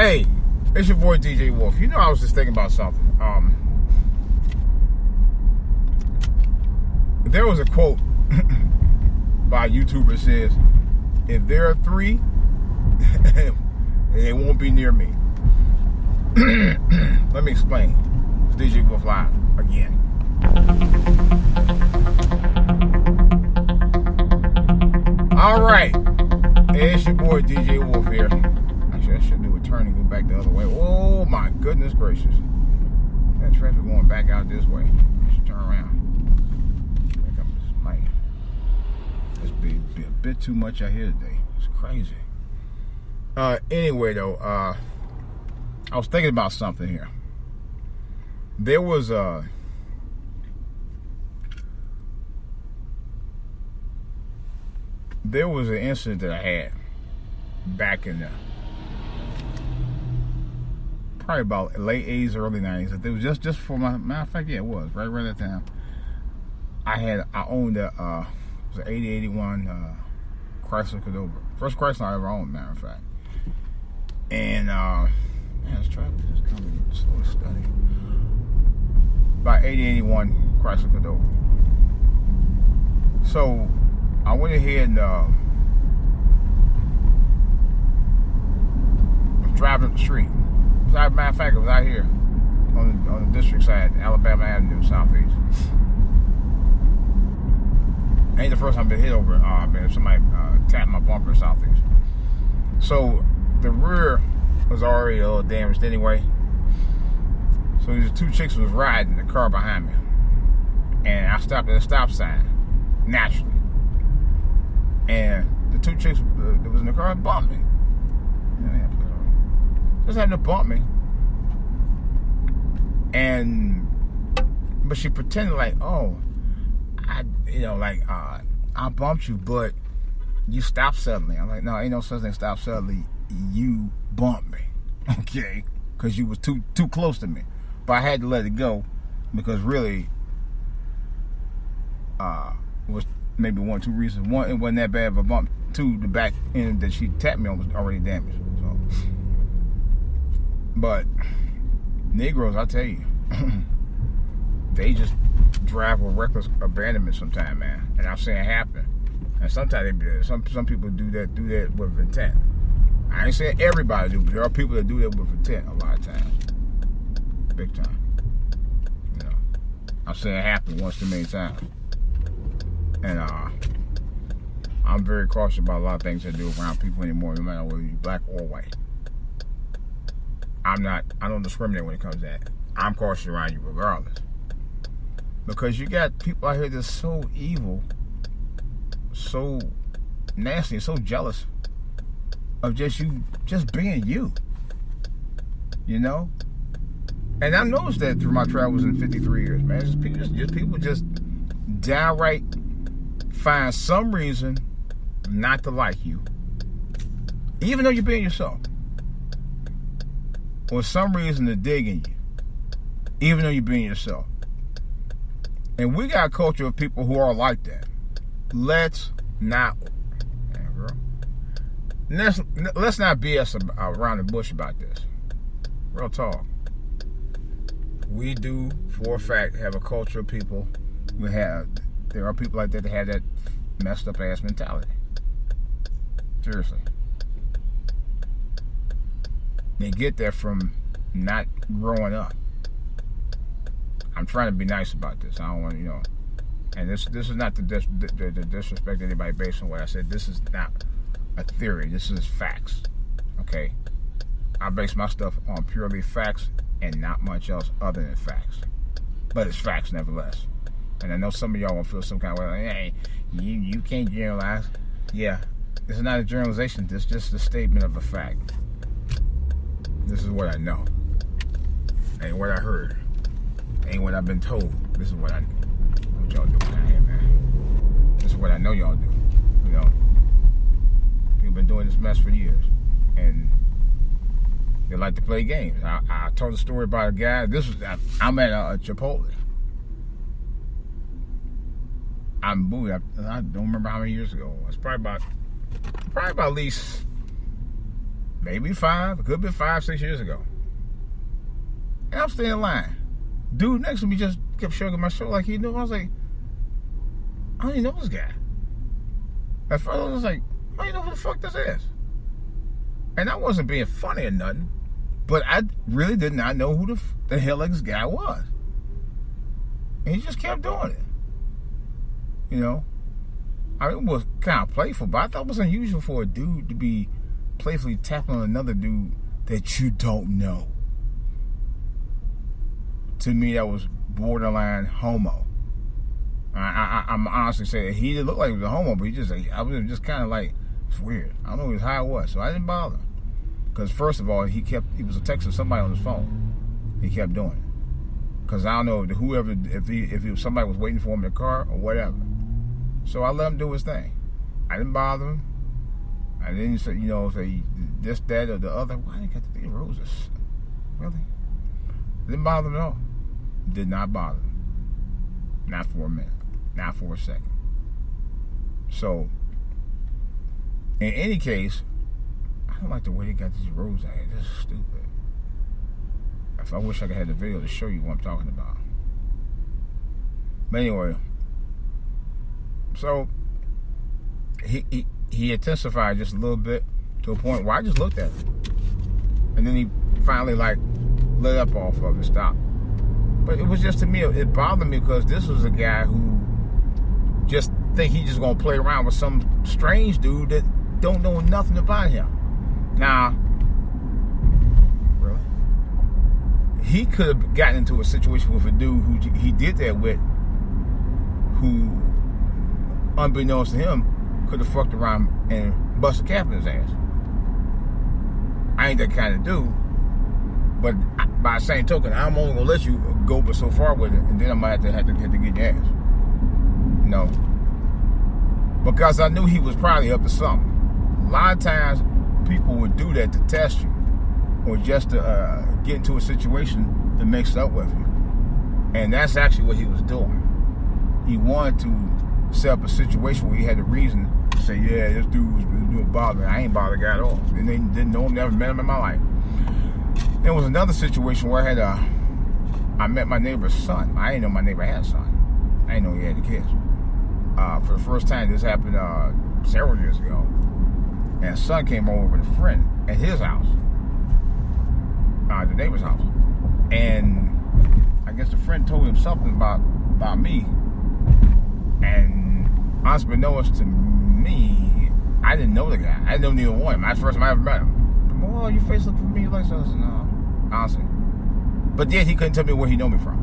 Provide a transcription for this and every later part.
Hey, it's your boy DJ Wolf. You know, I was just thinking about something. There was a quote by a YouTuber that says, if there are three, it won't be near me. Let me explain. It's DJ Wolf Live again. Alright, it's your boy DJ Wolf here. Actually, I should do a turn and go back the other way. Oh my goodness gracious. That traffic going back out this way. I should turn around. It's be a bit too much out here today. It's crazy. Anyway though, I was thinking about something here. There was an incident that I had back in the probably about late 80s, early 90s. It was just for my matter of fact, yeah, it was right around that time. I owned a it was an 8081 Chrysler Cordova. First Chrysler I ever owned, matter of fact. And man, this traffic is coming slow and steady. About 8081 Chrysler Cordova. So I went ahead and was driving up the street. Matter of fact, it was out here on the district side, Alabama Avenue, Southeast. Ain't the first time I've been hit over. Man, somebody tapped my bumper Southeast. So the rear was already a little damaged anyway. So these two chicks was riding the car behind me, and I stopped at a stop sign naturally. And the two chicks that was in the car bumped me. Just happened to bump me. But she pretended like, oh, I bumped you, but you stopped suddenly. I'm like, no, ain't no such thing stop suddenly. You bumped me, okay? Because you was too close to me. But I had to let it go because really, was maybe one, two reasons. One, it wasn't that bad of a bump. Two, the back end that she tapped me on was already damaged. So, but Negroes, I tell you, they just drive with reckless abandonment sometimes, man. And I've seen it happen. And sometimes they do that. Some people do that with intent. I ain't saying everybody do, but there are people that do that with intent a lot of times. Big time. You know, I've seen it happen once too many times. And I'm very cautious about a lot of things I do around people anymore, no matter whether you're black or white. I don't discriminate when it comes to that. I'm cautious around you regardless. Because you got people out here that's so evil, so nasty, and so jealous of just being you. You know? And I noticed that through my travels in 53 years, man. People just downright find some reason not to like you, even though you're being yourself. Or some reason to dig in you, even though you're being yourself. And we got a culture of people who are like that. Let's not BS around the bush about this. Real talk. We do, for a fact, have a culture of people there are people like that have that messed up ass mentality. Seriously. They get that from not growing up. I'm trying to be nice about this. I don't want to, and this is not to disrespect anybody based on what I said. This is not a theory. This is facts. Okay? I base my stuff on purely facts and not much else other than facts. But it's facts nevertheless. And I know some of y'all will feel some kind of way, like, hey, you can't generalize. Yeah, this is not a generalization. This is just a statement of a fact. This is what I know. Ain't what I heard. Ain't what I've been told. This is what y'all do down here, man. This is what I know y'all do. People been doing this mess for years. And they like to play games. I told a story about a guy. I'm at a Chipotle. I don't remember how many years ago. It's probably about at least Maybe 5. It could be 5, 6 years ago. And I'm standing in line. Dude next to me just kept shrugging my shoulder like he knew. I was like, I don't even know this guy. At first I was like, I don't even know who the fuck this is. And I wasn't being funny or nothing. But I really did not know who the hell this guy was. And he just kept doing it. You know? I mean, it was kind of playful, but I thought it was unusual for a dude to be playfully tapping on another dude that you don't know. To me, that was borderline homo. I'm honestly saying he didn't look like he was a homo, but I was just kind of like, it's weird. I don't know how it was, so I didn't bother. Because first of all, he was texting somebody on his phone. He kept doing it. Because I don't know if somebody was waiting for him in the car or whatever. So I let him do his thing. I didn't bother him. I didn't say, say this, that, or the other. Why did I get the roses? Really? Didn't bother him at all. Did not bother him. Not for a minute. Not for a second. So, in any case, I don't like the way they got these roses out here. This is stupid. If I wish I could have the video to show you what I'm talking about. But anyway, so he intensified just a little bit to a point where I just looked at him. And then he finally let up off of it, stopped. But it was just, to me, it bothered me because this was a guy who just think he just gonna play around with some strange dude that don't know nothing about him. Now, really? He could have gotten into a situation with a dude who he did that with, who, unbeknownst to him, could have fucked around and busted a cap in his ass. I ain't that kind of dude. But by the same token, I'm only gonna let you go but so far with it, and then I might have to get your ass. No. Because I knew he was probably up to something. A lot of times, people would do that to test you, or just to get into a situation to mix up with you. And that's actually what he was doing. He wanted to set up a situation where he had a reason to say, yeah, this dude was doing bothering me. I ain't bothered the guy at all. And they didn't know him, never met him in my life. There was another situation where I met my neighbor's son. I didn't know my neighbor had a son. I didn't know he had the kids. For the first time, this happened several years ago. And his son came over with a friend at his house, the neighbor's house. And I guess the friend told him something about me. And unbeknownst to me, I didn't know the guy. I didn't know neither one. My first time I ever met him. Well, your face look familiar like so. No, honestly. But yet he couldn't tell me where he know me from.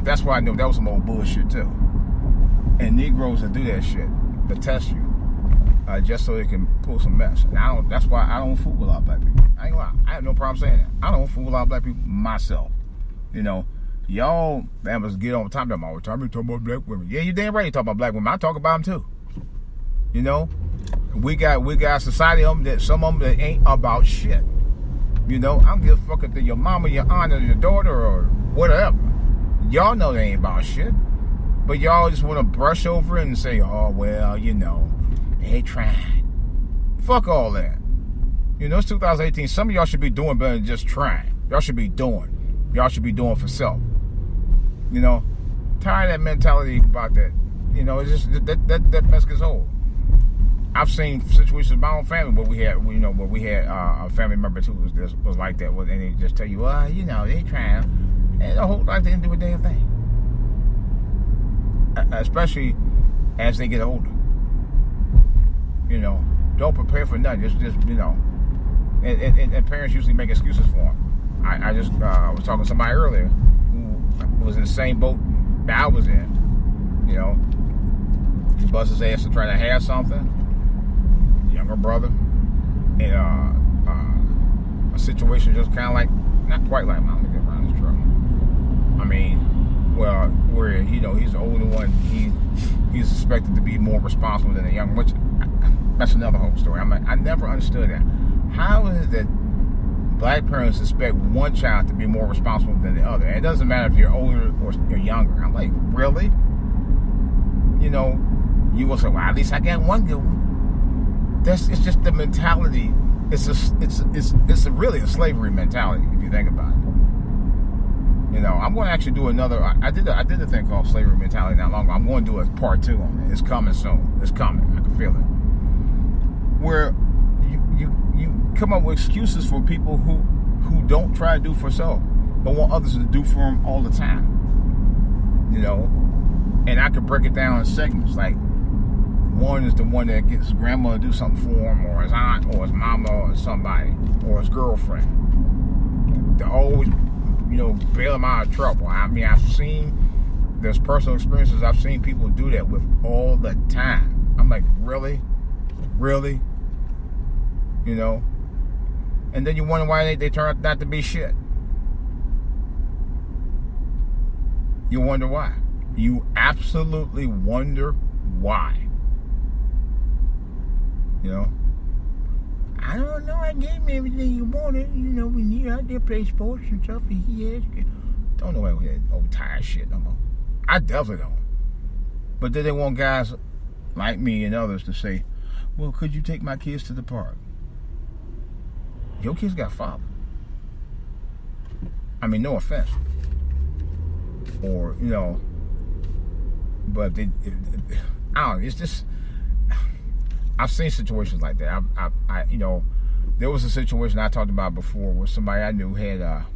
That's why I knew that was some old bullshit too. And Negroes that do that shit, that test you, just so they can pull some mess. And that's why I don't fool with a lot of black people. I ain't gonna lie. I have no problem saying that. I don't fool with a lot of black people myself. Y'all must get on top of them all the time. You talking about black women. Yeah, you damn right you talk about black women. I talk about them too. We got a society of them that some of them that ain't about shit. I don't give a fuck if they're your mama, your aunt, or your daughter, or whatever. Y'all know they ain't about shit. But y'all just want to brush over it and say, oh, well, they tried. Fuck all that. It's 2018. Some of y'all should be doing better than just trying. Y'all should be doing. Y'all should be doing for self. Tired of that mentality about that. It's just that mess gets old. I've seen situations in my own family where we had a family member too was like that, and they just tell you, well, they trying, and the whole life they didn't do a damn thing. Especially as they get older. Don't prepare for nothing. Just and parents usually make excuses for them. I was talking to somebody earlier who was in the same boat that I was in. He bust his ass to try to have something. Younger brother, and a situation just kind of like, not quite like mom to get around his truck. I mean, well, where he's the older one, he's expected to be more responsible than the young, which that's another whole story. I never understood that. How is it that black parents expect one child to be more responsible than the other? And it doesn't matter if you're older or you're younger. I'm like, really? You will say, well, at least I got one good one. It's just the mentality it's really a slavery mentality if you think about it. You know, I'm going to actually do another. I did a thing called slavery mentality not long ago. I'm going to do a part 2 on it. It's coming soon. It's coming. I can feel it. Where you come up with excuses for people who don't try to do for self, but want others to do for them all the time. You know, and I could break it down in segments. Like, one is the one that gets his grandma to do something for him, or his aunt, or his mama, or somebody, or his girlfriend. They're always, you know, bail him out of trouble. I mean, there's personal experiences I've seen people do that with all the time. I'm like, really? Really? You know? And then you wonder why they turn out not to be shit. You wonder why. You absolutely wonder why. You know? I don't know. I gave him everything you wanted. You know, when you out there play sports and stuff, and he asked you. Don't know about that old tired shit no more. I definitely don't. But then they want guys like me and others to say, well, could you take my kids to the park? Your kids got father. I mean, no offense. Or, you know, but I don't know, it's just, I've seen situations like that. I you know, there was a situation I talked about before where somebody I knew had a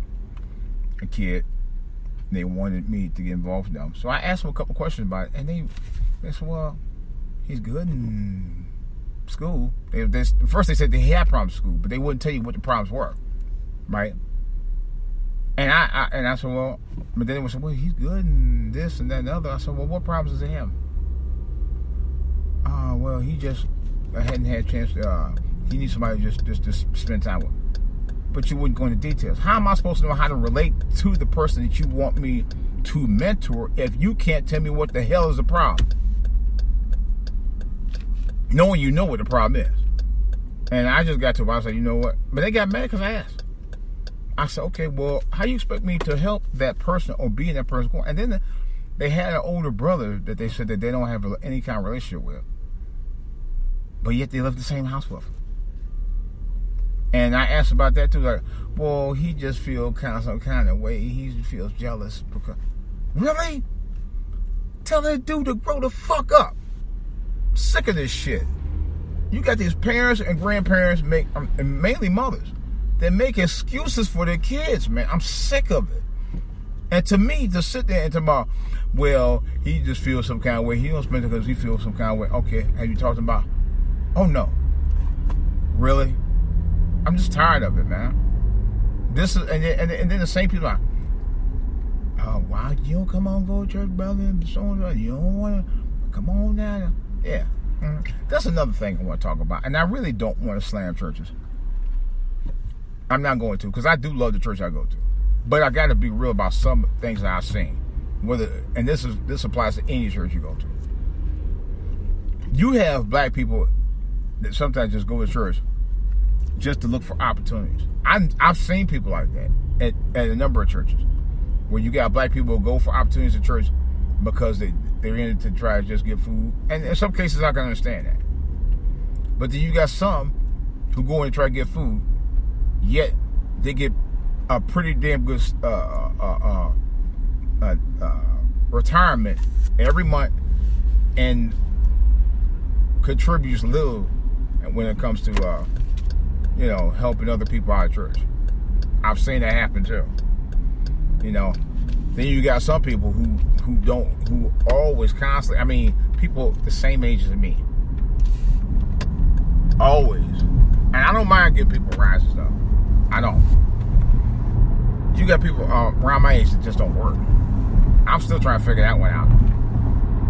kid. They wanted me to get involved with them. So I asked them a couple questions about it, and they said, well, he's good in school. First they said they had problems in school, but they wouldn't tell you what the problems were, right? And I said, well, but then they would say, well, he's good in this and that and the other. I said, well, what problems is it him? Well, he just hadn't had a chance to, he needs somebody just to spend time with. But you wouldn't go into details. How am I supposed to know how to relate to the person that you want me to mentor if you can't tell me what the hell is the problem? Knowing you know what the problem is. And I just got to it. I said, you know what? But they got mad because I asked. I said, okay, well, how do you expect me to help that person or be in that person's corner? And then they had an older brother that they said that they don't have any kind of relationship with. But yet they live in the same house with him. And I asked about that too. Like, well, he just feels some kind of way. He feels jealous. Because, really? Tell that dude to grow the fuck up. I'm sick of this shit. You got these parents and grandparents, and mainly mothers, that make excuses for their kids, man. I'm sick of it. And to me, to sit there and talk about, well, he just feels some kind of way. He don't spend it because he feels some kind of way. Okay, have you talked about? Oh no. Really? I'm just tired of it, man. This is and then the same people are, why you don't come on go to church, brother? And so on, you don't want to come on down. Yeah. That's another thing I want to talk about. And I really don't want to slam churches. I'm not going to, because I do love the church I go to. But I got to be real about some things that I've seen. And this applies to any church you go to. You have black people that sometimes just go to church just to look for opportunities. I've seen people like that at a number of churches, where you got black people who go for opportunities at church because they're in it to try to just get food. And in some cases, I can understand that. But then you got some who go in and try to get food, yet they get a pretty damn good retirement every month and contributes little when it comes to helping other people out of church. I've seen that happen too. Then you got some people who always constantly, I mean, people the same age as me, always. And I don't mind giving people rides and stuff. I don't. You got people around my age that just don't work. I'm still trying to figure that one out.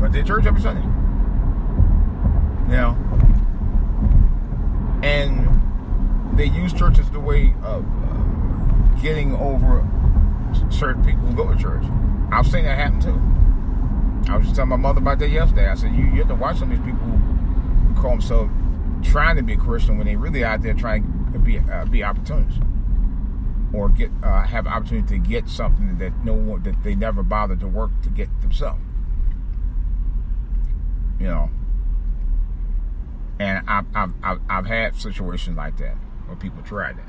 But they church every Sunday. And they use church as the way of getting over certain people who go to church. I've seen that happen too. I was just telling my mother about that yesterday. I said, you have to watch some of these people who call themselves trying to be a Christian when they really out there trying to be opportunists, or have an opportunity to get something that they never bothered to work to get themselves. And I've had situations like that or people tried that.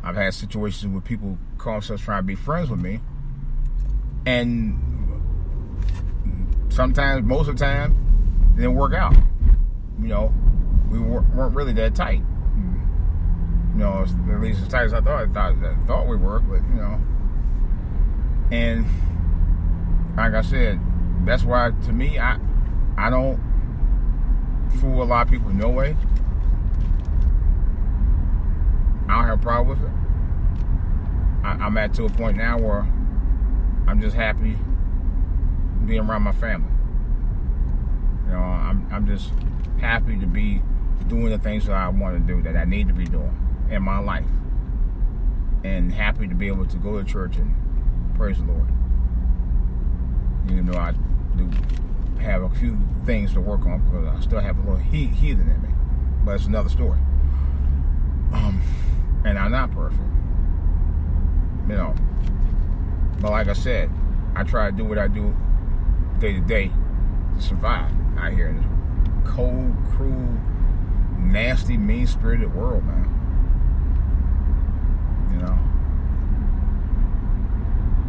I've had situations where people call themselves trying to be friends with me, and sometimes, most of the time, it didn't work out. You know, we weren't really that tight. You know, at least as tight as I thought we were, but you know. And like I said, that's why, to me, I don't fool a lot of people, no way. I don't have a problem with it. I'm at to a point now where I'm just happy being around my family. You know, I'm just happy to be doing the things that I want to do, that I need to be doing in my life, and happy to be able to go to church and praise the Lord. Even though I do have a few things to work on, because I still have a little heathen in me, but it's another story. And I'm not perfect, you know. But like I said, I try to do what I do day to day to survive out here in this cold, cruel, nasty, mean-spirited world, man. You know.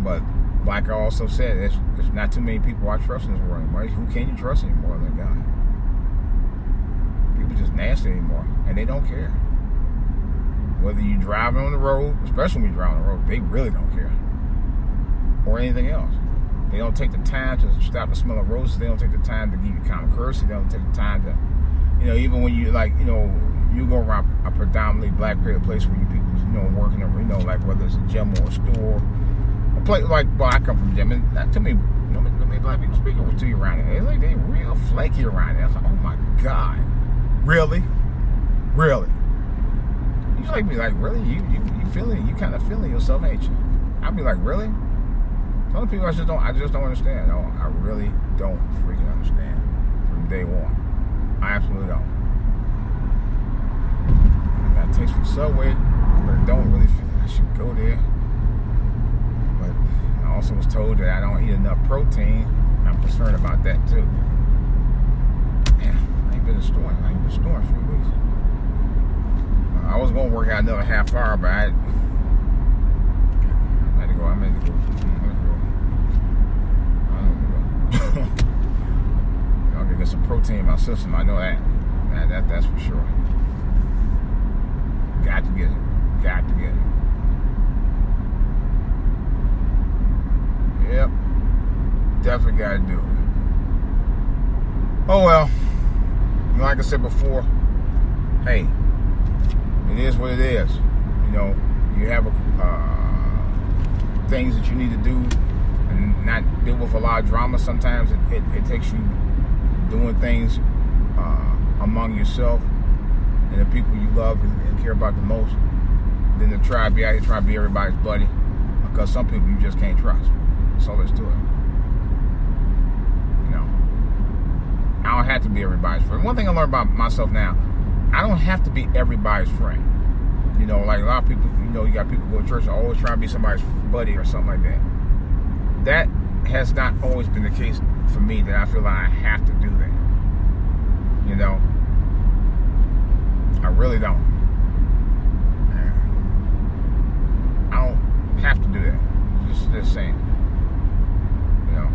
But like I also said, there's not too many people I trust in this world anymore. Who can you trust anymore than God? People just nasty anymore, and they don't care. Whether you're driving on the road, especially when you're driving on the road, they really don't care. Or anything else. They don't take the time to stop the smell of roses. They don't take the time to give you common courtesy. They don't take the time to, you know, even when you, like, you know, you go around a predominantly black place where you people, you know, working, you know, like whether it's a gym or a store, a place like, well, I come from a gym, and not too many, you know, many black people speaking to you around there. They real flaky around there. I was like, oh my God, really? You like be like, really? You feeling? You kind of feeling yourself, ain't you? I'd be like, really? Some people I just don't understand. No, I really don't freaking understand from day one. I absolutely don't. I got a taste for Subway, but I don't really feel I should go there. But I also was told that I don't eat enough protein. I'm concerned about that too. Man, I ain't been in the store in a few weeks. I was going to work out another half hour, but I'm ready to go. I'm gonna get some protein in my system. I know that. That's for sure. Got to get it. Yep. Definitely got to do it. Oh well. Like I said before, hey, it is what it is. You know, you have things that you need to do, and not deal with a lot of drama. Sometimes it takes you doing things among yourself and the people you love and care about the most, than to try to be out here trying to be everybody's buddy, because some people you just can't trust. So let's do it. You know, I don't have to be everybody's friend. One thing I learned about myself now, I don't have to be everybody's friend. You know, like a lot of people, you know, you got people go to church and always trying to be somebody's buddy or something like that. That has not always been the case for me, that I feel like I have to do that. You know? I really don't. I don't have to do that. Just saying. You know?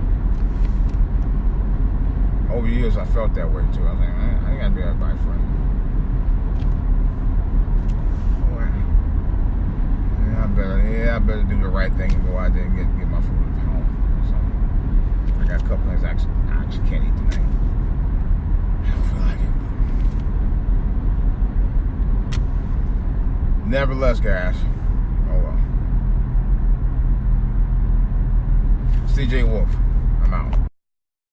Over the years, I felt that way too. I was like, man, I ain't got to be everybody's friend. I better do the right thing and go out there and get my food at home. So I got a couple things I actually can't eat tonight. I don't feel like it. Nevertheless, guys. Oh well. CJ Wolf. I'm out.